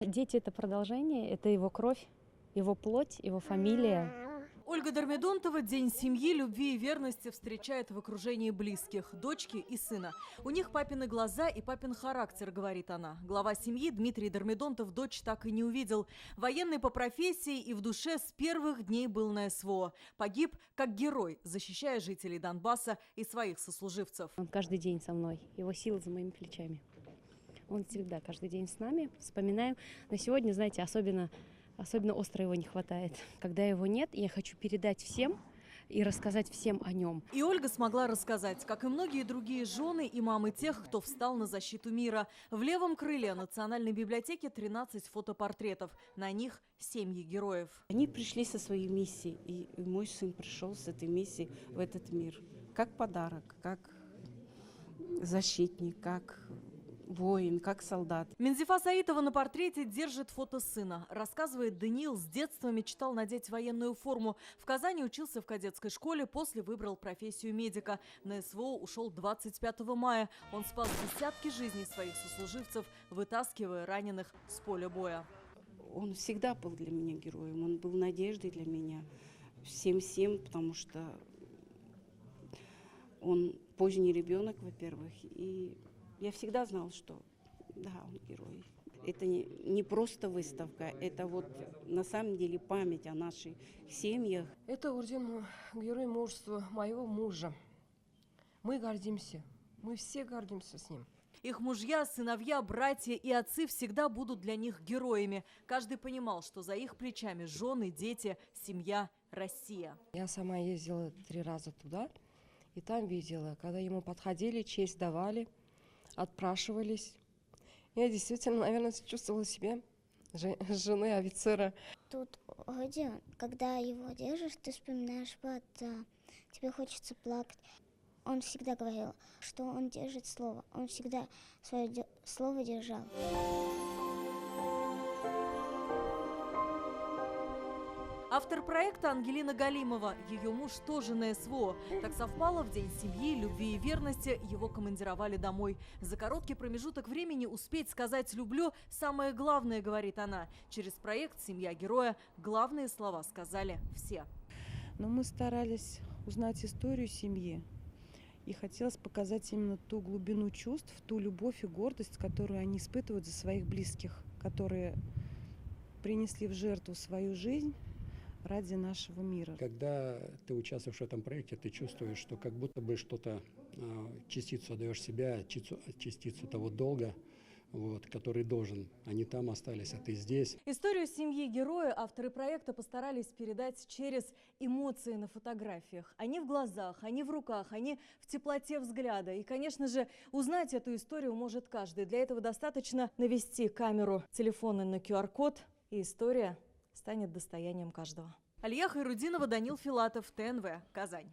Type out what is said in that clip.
Дети – это продолжение, это его кровь, его плоть, его фамилия. Ольга Дормидонтова День семьи, любви и верности встречает в окружении близких – дочки и сына. У них папины глаза и папин характер, говорит она. Глава семьи Дмитрий Дормидонтов дочь так и не увидел. Военный по профессии и в душе с первых дней был на СВО. Погиб как герой, защищая жителей Донбасса и своих сослуживцев. Он каждый день со мной, его сила за моими плечами. Он всегда, каждый день с нами, вспоминаем. Но сегодня, знаете, особенно остро его не хватает. Когда его нет, я хочу передать всем и рассказать всем о нем. И Ольга смогла рассказать, как и многие другие жены и мамы тех, кто встал на защиту мира. В левом крыле Национальной библиотеки 13 фотопортретов. На них семьи героев. Они пришли со своей миссией, и мой сын пришел с этой миссией в этот мир. Как подарок, как защитник, как воин, как солдат. Минзифа Саитова на портрете держит фото сына. Рассказывает, Даниил с детства мечтал надеть военную форму. В Казани учился в кадетской школе, после выбрал профессию медика. На СВО ушел 25 мая. Он спас десятки жизней своих сослуживцев, вытаскивая раненых с поля боя. Он всегда был для меня героем, он был надеждой для меня. Всем, потому что он поздний ребенок, во-первых, и я всегда знала, что да, он герой. Это не просто выставка, это вот на самом деле память о наших семьях. Это орден Герой мужества моего мужа. Мы гордимся, мы все гордимся с ним. Их мужья, сыновья, братья и отцы всегда будут для них героями. Каждый понимал, что за их плечами жены, дети, семья, Россия. Я сама ездила 3 раза туда, и там видела, когда ему подходили, честь давали, отпрашивались. Я действительно, наверное, чувствовала себя женой офицера. Тут орден, когда его держишь, ты вспоминаешь брата, тебе хочется плакать. Он всегда говорил, что он держит слово, он всегда свое слово держал. Автор проекта Ангелина Галимова. Ее муж тоже на СВО. Так совпало, в День семьи, любви и верности его командировали домой. За короткий промежуток времени успеть сказать «люблю» – самое главное, говорит она. Через проект «Семья героя» главные слова сказали все. Но мы старались узнать историю семьи. И хотелось показать именно ту глубину чувств, ту любовь и гордость, которую они испытывают за своих близких, которые принесли в жертву свою жизнь ради нашего мира. Когда ты участвуешь в этом проекте, ты чувствуешь, что как будто бы что-то, частицу отдаешь себя, частицу того долга, который должен. Они там остались, а ты здесь. Историю семьи героя авторы проекта постарались передать через эмоции на фотографиях. Они в глазах, они в руках, они в теплоте взгляда. И, конечно же, узнать эту историю может каждый. Для этого достаточно навести камеру телефона на QR-код, и история станет достоянием каждого. Алия Хайрудинова, Данил Филатов, ТНВ, Казань.